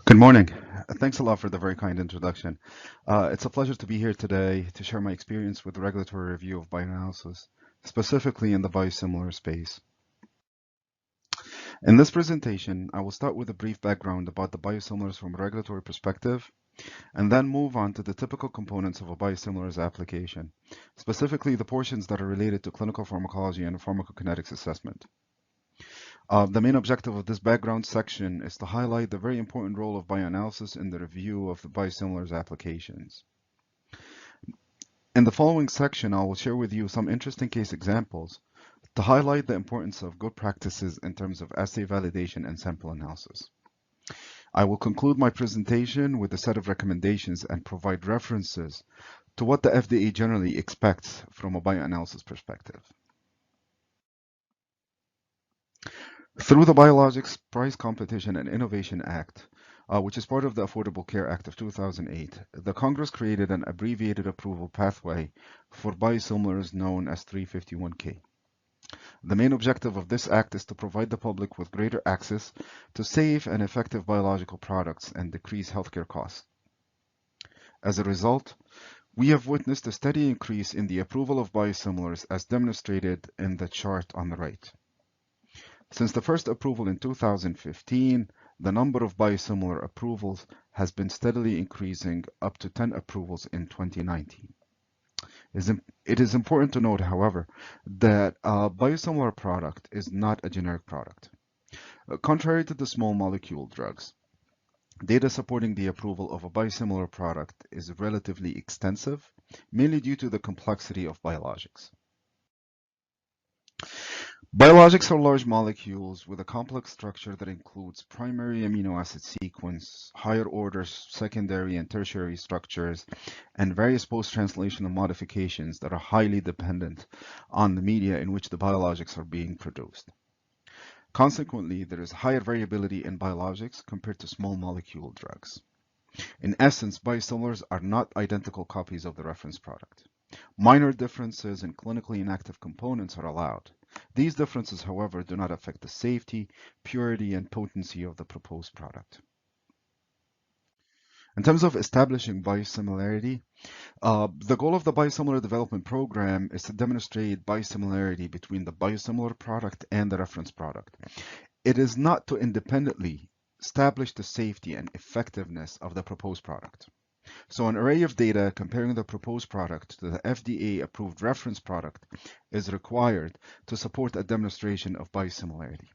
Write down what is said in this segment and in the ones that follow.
Good morning. Thanks a lot for the very kind introduction. It's a pleasure to be here today to share my experience with the regulatory review of bioanalysis, specifically in the biosimilar space. In this presentation, I will start with a brief background about the biosimilars from a regulatory perspective, and then move on to the typical components of a biosimilars application, specifically the portions that are related to clinical pharmacology and pharmacokinetics assessment. The main objective of this background section is to highlight the very important role of bioanalysis in the review of the biosimilars applications. In the following section, I will share with you some interesting case examples to highlight the importance of good practices in terms of assay validation and sample analysis. I will conclude my presentation with a set of recommendations and provide references to what the FDA generally expects from a bioanalysis perspective. Through the Biologics Price Competition and Innovation Act, which is part of the Affordable Care Act of 2008, the Congress created an abbreviated approval pathway for biosimilars known as 351K. The main objective of this act is to provide the public with greater access to safe and effective biological products and decrease healthcare costs. As a result, we have witnessed a steady increase in the approval of biosimilars as demonstrated in the chart on the right. Since the first approval in 2015, the number of biosimilar approvals has been steadily increasing up to 10 approvals in 2019. It is important to note, however, that a biosimilar product is not a generic product. Contrary to the small molecule drugs, data supporting the approval of a biosimilar product is relatively extensive, mainly due to the complexity of biologics. Biologics are large molecules with a complex structure that includes primary amino acid sequence, higher order secondary and tertiary structures, and various post-translational modifications that are highly dependent on the media in which the biologics are being produced. Consequently, there is higher variability in biologics compared to small molecule drugs. In essence, biosimilars are not identical copies of the reference product. Minor differences in clinically inactive components are allowed. These differences, however, do not affect the safety, purity, and potency of the proposed product. In terms of establishing biosimilarity, the goal of the biosimilar development program is to demonstrate biosimilarity between the biosimilar product and the reference product. It is not to independently establish the safety and effectiveness of the proposed product. So an array of data comparing the proposed product to the FDA-approved reference product is required to support a demonstration of biosimilarity.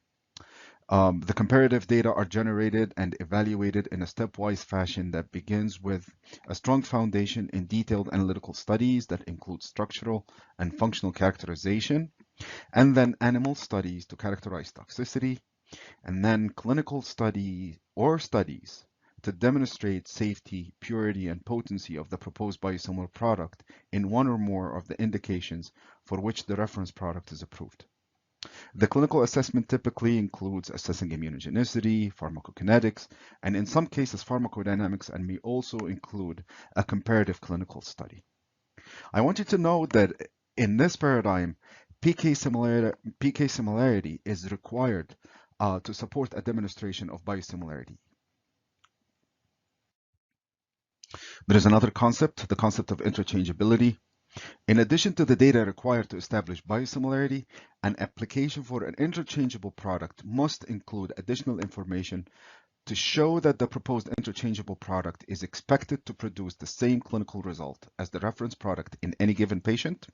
The comparative data are generated and evaluated in a stepwise fashion that begins with a strong foundation in detailed analytical studies that include structural and functional characterization, and then animal studies to characterize toxicity, and then clinical studies to demonstrate safety, purity, and potency of the proposed biosimilar product in one or more of the indications for which the reference product is approved. The clinical assessment typically includes assessing immunogenicity, pharmacokinetics, and in some cases pharmacodynamics, and may also include a comparative clinical study. I want you to know that in this paradigm, PK similarity is required to support a demonstration of biosimilarity. There is another concept, the concept of interchangeability. In addition to the data required to establish biosimilarity, an application for an interchangeable product must include additional information to show that the proposed interchangeable product is expected to produce the same clinical result as the reference product in any given patient,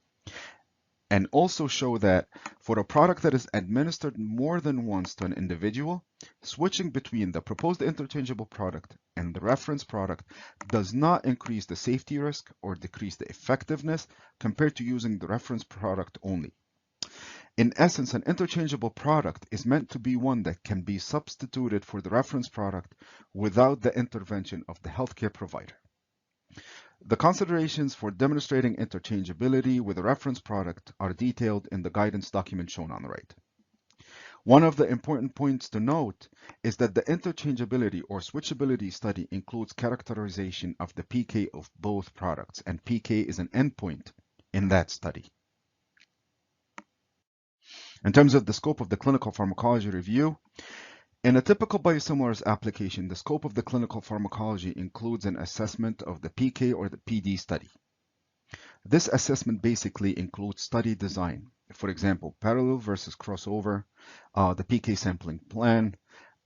and also show that for a product that is administered more than once to an individual, switching between the proposed interchangeable product and the reference product does not increase the safety risk or decrease the effectiveness compared to using the reference product only. In essence, an interchangeable product is meant to be one that can be substituted for the reference product without the intervention of the healthcare provider. The considerations for demonstrating interchangeability with a reference product are detailed in the guidance document shown on the right. One of the important points to note is that the interchangeability or switchability study includes characterization of the PK of both products, and PK is an endpoint in that study. In terms of the scope of the clinical pharmacology review, In a typical biosimilars application, the scope of the clinical pharmacology includes an assessment of the PK or the PD study. This assessment basically includes study design. For example, parallel versus crossover, the PK sampling plan,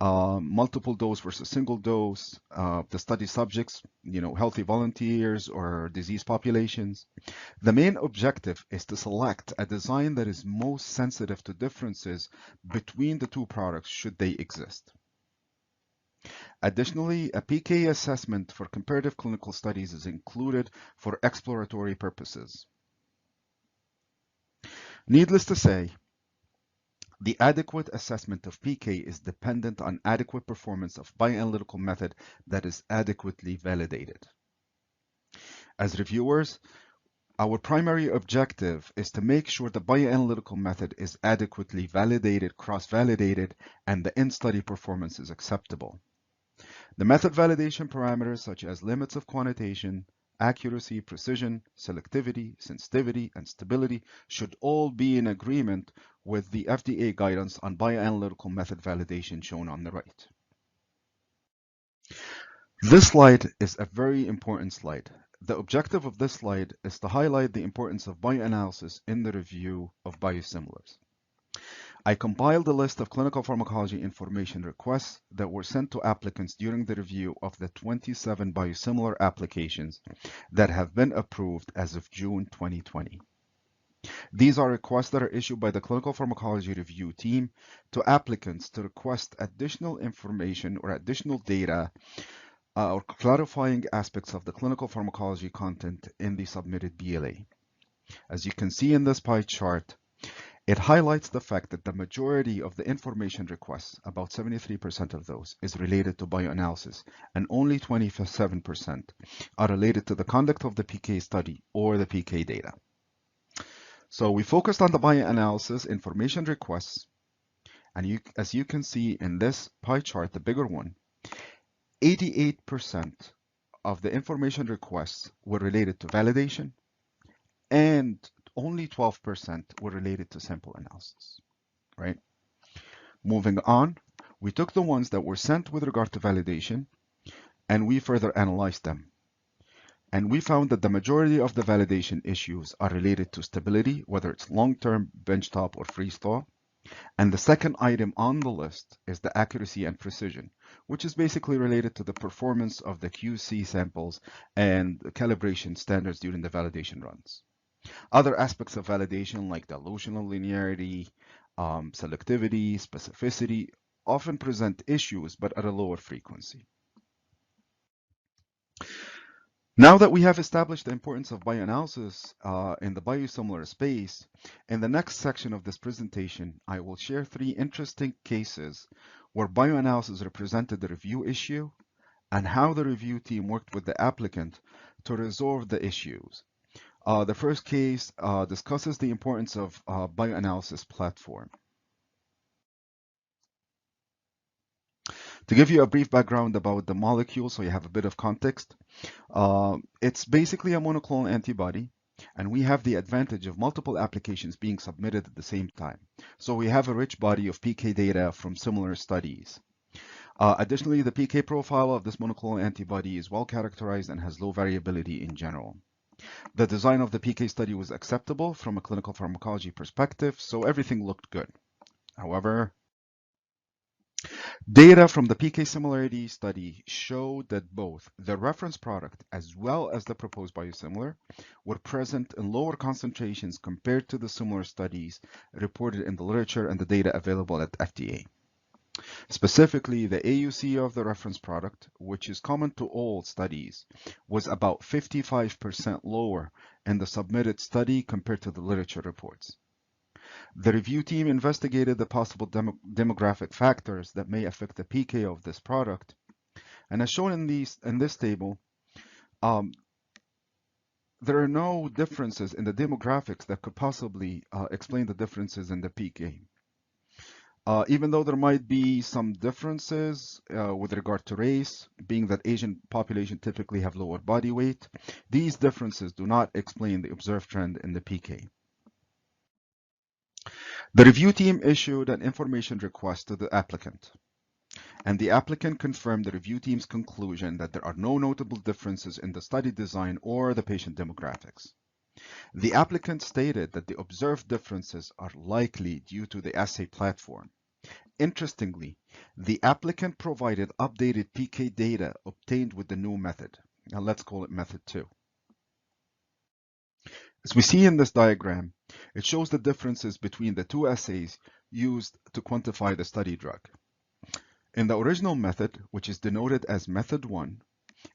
multiple dose versus single dose, the study subjects, healthy volunteers or disease populations. The main objective is to select a design that is most sensitive to differences between the two products should they exist. Additionally, a PK assessment for comparative clinical studies is included for exploratory purposes. Needless to say, the adequate assessment of PK is dependent on adequate performance of bioanalytical method that is adequately validated. As reviewers, our primary objective is to make sure the bioanalytical method is adequately validated, cross-validated, and the in-study performance is acceptable. The method validation parameters such as limits of quantitation, accuracy, precision, selectivity, sensitivity, and stability should all be in agreement with the FDA guidance on bioanalytical method validation shown on the right. This slide is a very important slide. The objective of this slide is to highlight the importance of bioanalysis in the review of biosimilars. I compiled a list of clinical pharmacology information requests that were sent to applicants during the review of the 27 biosimilar applications that have been approved as of June 2020. These are requests that are issued by the clinical pharmacology review team to applicants to request additional information or additional data or clarifying aspects of the clinical pharmacology content in the submitted BLA. As you can see in this pie chart, it highlights the fact that the majority of the information requests, about 73% of those, is related to bioanalysis, and only 27% are related to the conduct of the PK study or the PK data. So we focused on the bioanalysis information requests, and as you can see in this pie chart, the bigger one, 88% of the information requests were related to validation, and only 12% were related to sample analysis, right? Moving on, we took the ones that were sent with regard to validation and we further analyzed them. And we found that the majority of the validation issues are related to stability, whether it's long-term, benchtop, or freeze-thaw. And the second item on the list is the accuracy and precision, which is basically related to the performance of the QC samples and the calibration standards during the validation runs. Other aspects of validation like dilutional linearity, selectivity, specificity often present issues but at a lower frequency. Now that we have established the importance of bioanalysis in the biosimilar space, in the next section of this presentation, I will share 3 interesting cases where bioanalysis represented the review issue and how the review team worked with the applicant to resolve the issues. The first case discusses the importance of Bioanalysis platform. To give you a brief background about the molecule, so you have a bit of context, it's basically a monoclonal antibody, and we have the advantage of multiple applications being submitted at the same time. So we have a rich body of PK data from similar studies. Additionally, the PK profile of this monoclonal antibody is well characterized and has low variability in general. The design of the PK study was acceptable from a clinical pharmacology perspective, so everything looked good. However, data from the PK similarity study showed that both the reference product as well as the proposed biosimilar were present in lower concentrations compared to the similar studies reported in the literature and the data available at FDA. Specifically, the AUC of the reference product, which is common to all studies, was about 55% lower in the submitted study compared to the literature reports. The review team investigated the possible demographic factors that may affect the PK of this product. And as shown in this table, there are no differences in the demographics that could possibly explain the differences in the PK. Even though there might be some differences with regard to race, being that Asian population typically have lower body weight, these differences do not explain the observed trend in the PK. The review team issued an information request to the applicant. and the applicant confirmed the review team's conclusion that there are no notable differences in the study design or the patient demographics. The applicant stated that the observed differences are likely due to the assay platform. Interestingly, the applicant provided updated PK data obtained with the new method. Now let's call it method 2. As we see in this diagram, it shows the differences between the two assays used to quantify the study drug. In the original method, which is denoted as method 1,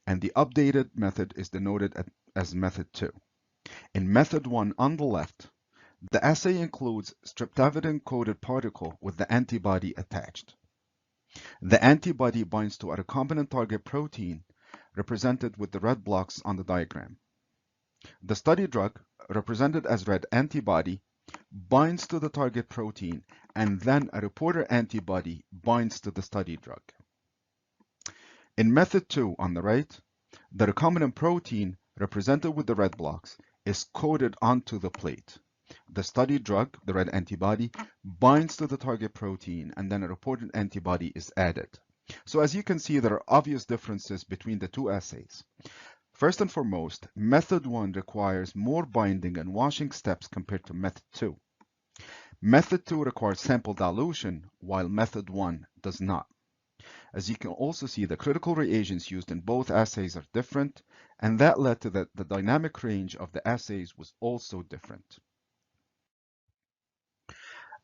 and the updated method is denoted as method 2. In method 1 on the left, the assay includes streptavidin-coated particle with the antibody attached. The antibody binds to a recombinant target protein represented with the red blocks on the diagram. The study drug, represented as red antibody, binds to the target protein, and then a reporter antibody binds to the study drug. In method 2 on the right, the recombinant protein, represented with the red blocks, is coated onto the plate. The study drug, the red antibody, binds to the target protein, and then a reported antibody is added. So as you can see, there are obvious differences between the two assays. First and foremost, method 1 requires more binding and washing steps compared to method 2. Method 2 requires sample dilution, while method 1 does not. As you can also see, the critical reagents used in both assays are different, and that led to the dynamic range of the assays was also different.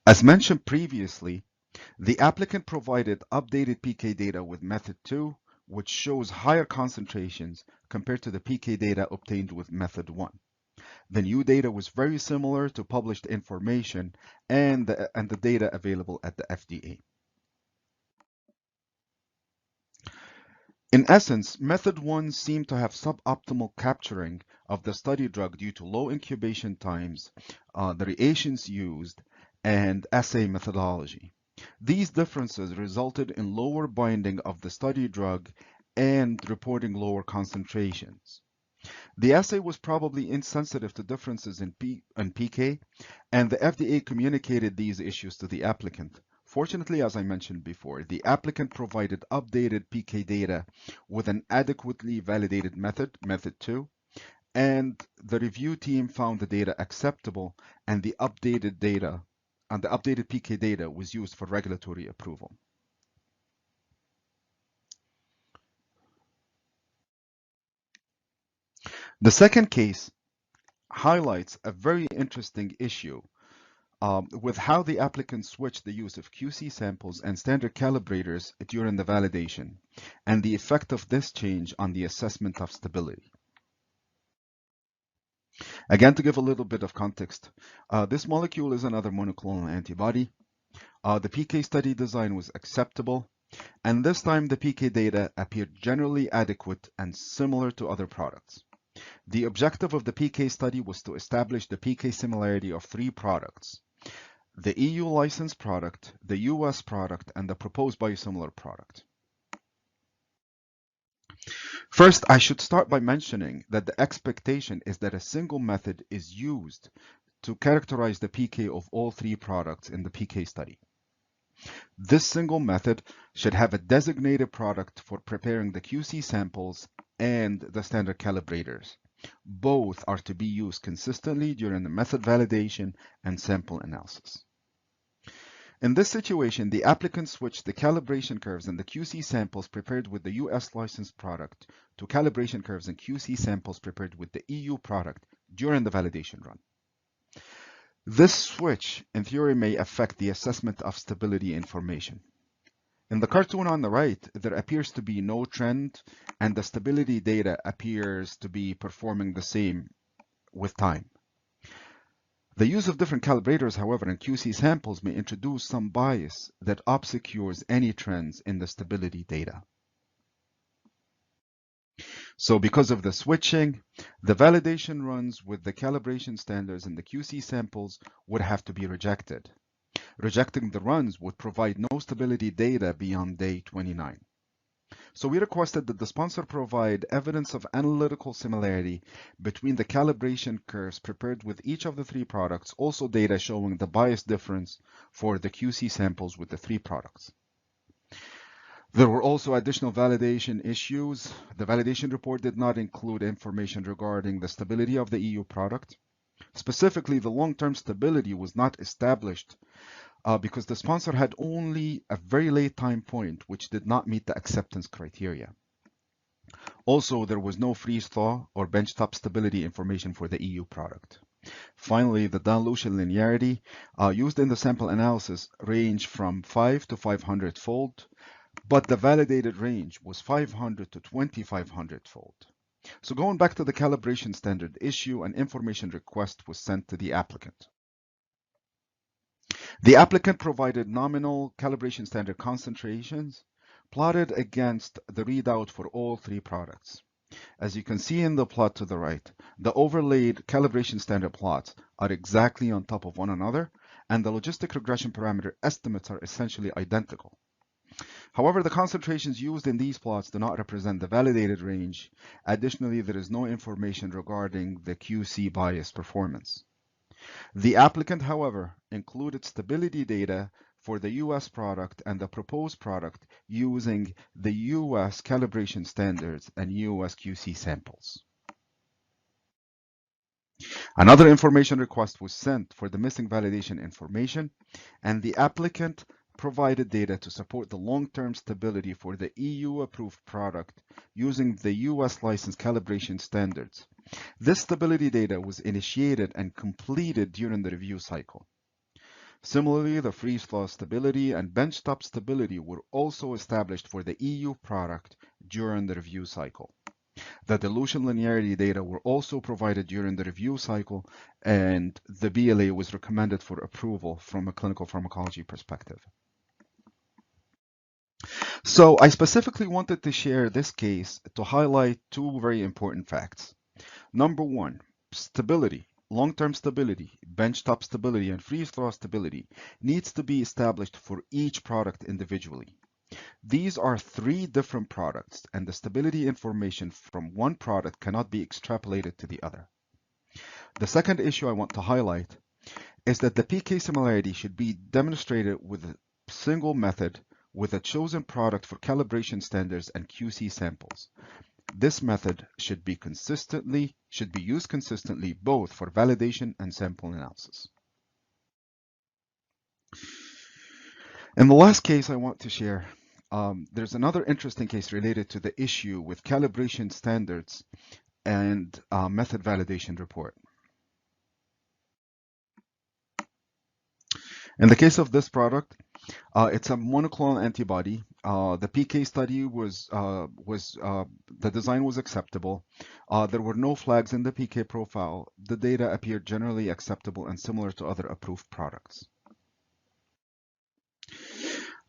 As mentioned previously, the applicant provided updated PK data with method 2, which shows higher concentrations compared to the PK data obtained with method 1. The new data was very similar to published information and the data available at the FDA. In essence, method 1 seemed to have suboptimal capturing of the study drug due to low incubation times, the reagents used, and assay methodology. These differences resulted in lower binding of the study drug and reporting lower concentrations. The assay was probably insensitive to differences in PK, and the FDA communicated these issues to the applicant. Fortunately, as I mentioned before, the applicant provided updated PK data with an adequately validated method, method 2, and the review team found the data acceptable, and the updated PK data was used for regulatory approval. The second case highlights a very interesting issue with how the applicant switched the use of QC samples and standard calibrators during the validation, and the effect of this change on the assessment of stability. Again, to give a little bit of context, this molecule is another monoclonal antibody. The PK study design was acceptable, and this time the PK data appeared generally adequate and similar to other products. The objective of the PK study was to establish the PK similarity of 3 products: the EU licensed product, the US product, and the proposed biosimilar product. First, I should start by mentioning that the expectation is that a single method is used to characterize the PK of all 3 products in the PK study. This single method should have a designated product for preparing the QC samples and the standard calibrators. Both are to be used consistently during the method validation and sample analysis. In this situation, the applicant switched the calibration curves and the QC samples prepared with the US licensed product to calibration curves and QC samples prepared with the EU product during the validation run. This switch, in theory, may affect the assessment of stability information. In the cartoon on the right, there appears to be no trend, and the stability data appears to be performing the same with time. The use of different calibrators, however, in QC samples may introduce some bias that obscures any trends in the stability data. So because of the switching, the validation runs with the calibration standards in the QC samples would have to be rejected. Rejecting the runs would provide no stability data beyond day 29. So we requested that the sponsor provide evidence of analytical similarity between the calibration curves prepared with each of the 3 products, also data showing the bias difference for the QC samples with the 3 products. There were also additional validation issues. The validation report did not include information regarding the stability of the EU product. Specifically, the long-term stability was not established because the sponsor had only a very late time point, which did not meet the acceptance criteria. Also, there was no freeze-thaw or benchtop stability information for the EU product. Finally, the dilution linearity used in the sample analysis ranged from 5 to 500-fold, but the validated range was 500 to 2500-fold. So going back to the calibration standard issue, an information request was sent to the applicant. The applicant provided nominal calibration standard concentrations plotted against the readout for all three products. As you can see in the plot to the right, the overlaid calibration standard plots are exactly on top of one another, and the logistic regression parameter estimates are essentially identical. However, the concentrations used in these plots do not represent the validated range. Additionally, there is no information regarding the QC bias performance. The applicant, however, included stability data for the US product and the proposed product using the US calibration standards and US QC samples. Another information request was sent for the missing validation information, and the applicant provided data to support the long-term stability for the EU-approved product using the US license calibration standards. This stability data was initiated and completed during the review cycle. Similarly, the freeze-thaw stability and benchtop stability were also established for the EU product during the review cycle. The dilution linearity data were also provided during the review cycle, and the BLA was recommended for approval from a clinical pharmacology perspective. So I specifically wanted to share this case to highlight two very important facts. Number one, stability, long-term stability, benchtop stability, and freeze-thaw stability needs to be established for each product individually. These are three different products, and the stability information from one product cannot be extrapolated to the other. The second issue I want to highlight is that the PK similarity should be demonstrated with a single method with a chosen product for calibration standards and QC samples. This method should be used consistently both for validation and sample analysis. In the last case I want to share, there's another interesting case related to the issue with calibration standards and method validation report. In the case of this product, it's a monoclonal antibody. The PK study the design was acceptable. There were no flags in the PK profile. The data appeared generally acceptable and similar to other approved products.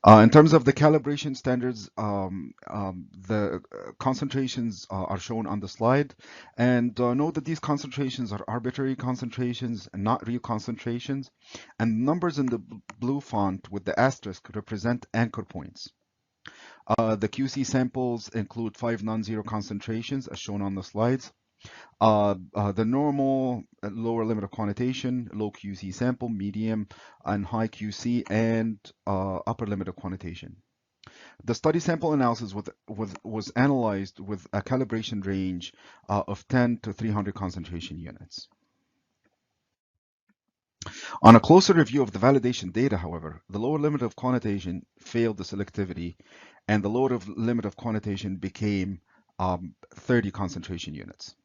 In terms of the calibration standards, the concentrations are shown on the slide, and note that these concentrations are arbitrary concentrations and not real concentrations, and numbers in the blue font with the asterisk represent anchor points. The QC samples include 5 non-zero concentrations as shown on the slides. The normal lower limit of quantitation, low QC sample, medium and high QC, and upper limit of quantitation. The study sample analysis was analyzed with a calibration range of 10 to 300 concentration units. On a closer review of the validation data, however, the lower limit of quantitation failed the selectivity, and the lower limit of quantitation became 30 concentration units.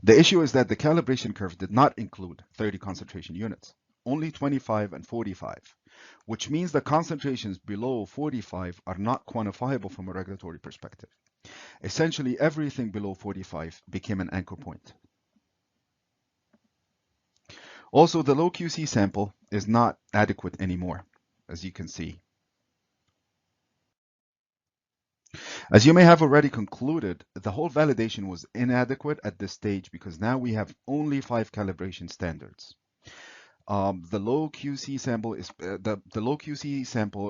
The issue is that the calibration curve did not include 30 concentration units, only 25 and 45, which means the concentrations below 45 are not quantifiable from a regulatory perspective. Essentially, everything below 45 became an anchor point. Also, the low QC sample is not adequate anymore, as you can see. As you may have already concluded, the whole validation was inadequate at this stage because now we have only 5 calibration standards. The low QC sample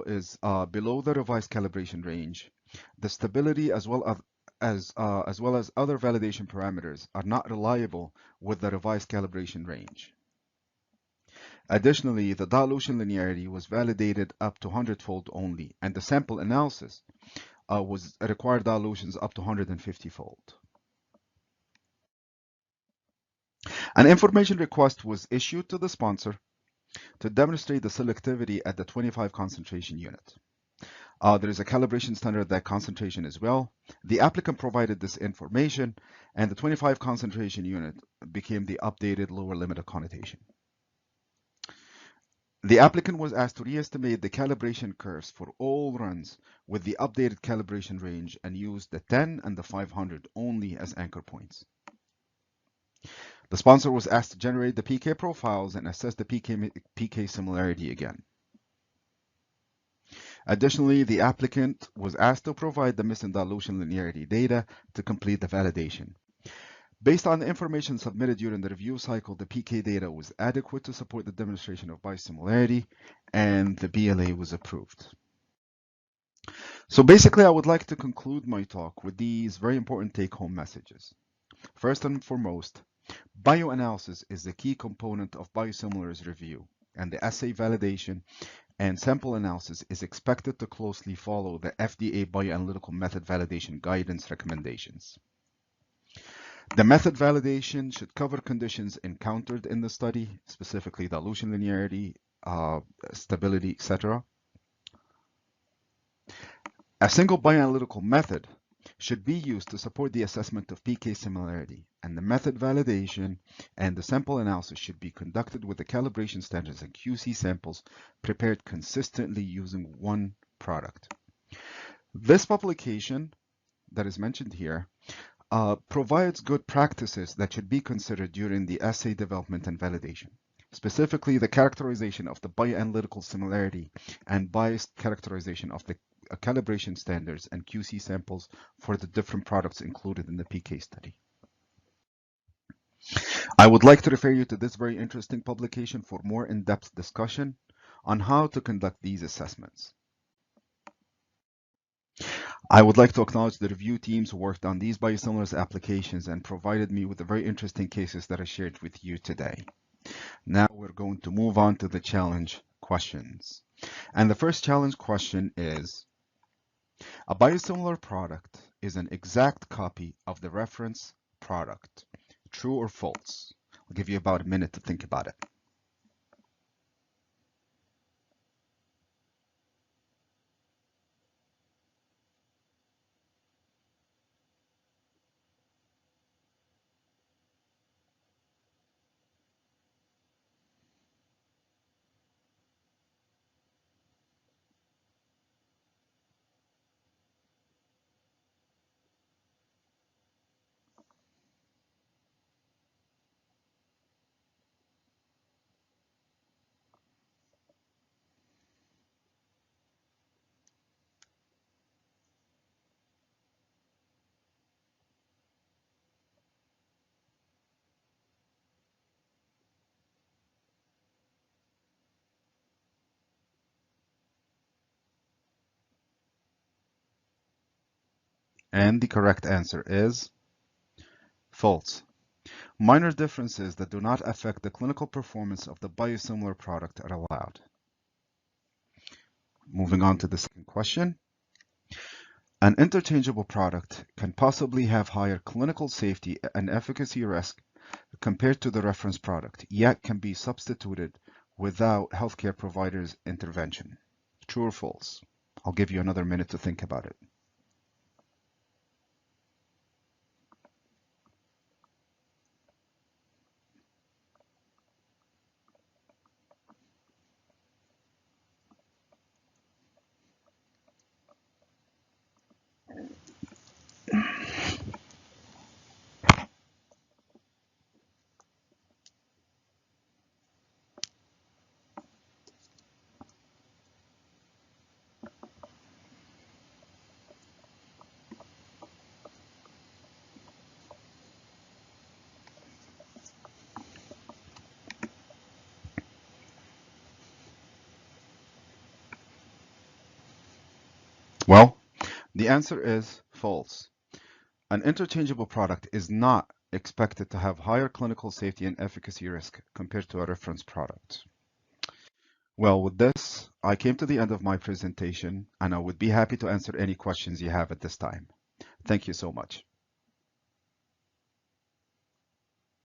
is below the revised calibration range. The stability as well as other validation parameters are not reliable with the revised calibration range. Additionally, the dilution linearity was validated up to 100-fold only, and the sample analysis was required dilutions up to 150-fold. An information request was issued to the sponsor to demonstrate the selectivity at the 25 concentration unit. There is a calibration standard at that concentration as well. The applicant provided this information, and the 25 concentration unit became the updated lower limit of connotation. The applicant was asked to re-estimate the calibration curves for all runs with the updated calibration range and used the 10 and the 500 only as anchor points. The sponsor was asked to generate the PK profiles and assess the PK similarity again. Additionally, the applicant was asked to provide the missing dilution linearity data to complete the validation. Based on the information submitted during the review cycle, the PK data was adequate to support the demonstration of biosimilarity, and the BLA was approved. So basically, I would like to conclude my talk with these very important take-home messages. First and foremost, bioanalysis is the key component of biosimilars review, and the assay validation and sample analysis is expected to closely follow the FDA bioanalytical method validation guidance recommendations. The method validation should cover conditions encountered in the study, specifically dilution linearity, stability, etc. A single bioanalytical method should be used to support the assessment of PK similarity, and the method validation and the sample analysis should be conducted with the calibration standards and QC samples prepared consistently using one product. This publication that is mentioned here provides good practices that should be considered during the assay development and validation, specifically the characterization of the bioanalytical similarity and biased characterization of the calibration standards and QC samples for the different products included in the PK study. I would like to refer you to this very interesting publication for more in-depth discussion on how to conduct these assessments. I would like to acknowledge the review teams who worked on these biosimilars applications and provided me with the very interesting cases that I shared with you today. Now we're going to move on to the challenge questions. And the first challenge question is, a biosimilar product is an exact copy of the reference product. True or false? I'll give you about a minute to think about it. And the correct answer is false. Minor differences that do not affect the clinical performance of the biosimilar product are allowed. Moving on to the second question. An interchangeable product can possibly have higher clinical safety and efficacy risk compared to the reference product, yet can be substituted without healthcare providers' intervention. True or false? I'll give you another minute to think about it. Well, the answer is false. An interchangeable product is not expected to have higher clinical safety and efficacy risk compared to a reference product. Well, with this, I came to the end of my presentation, and I would be happy to answer any questions you have at this time. Thank you so much.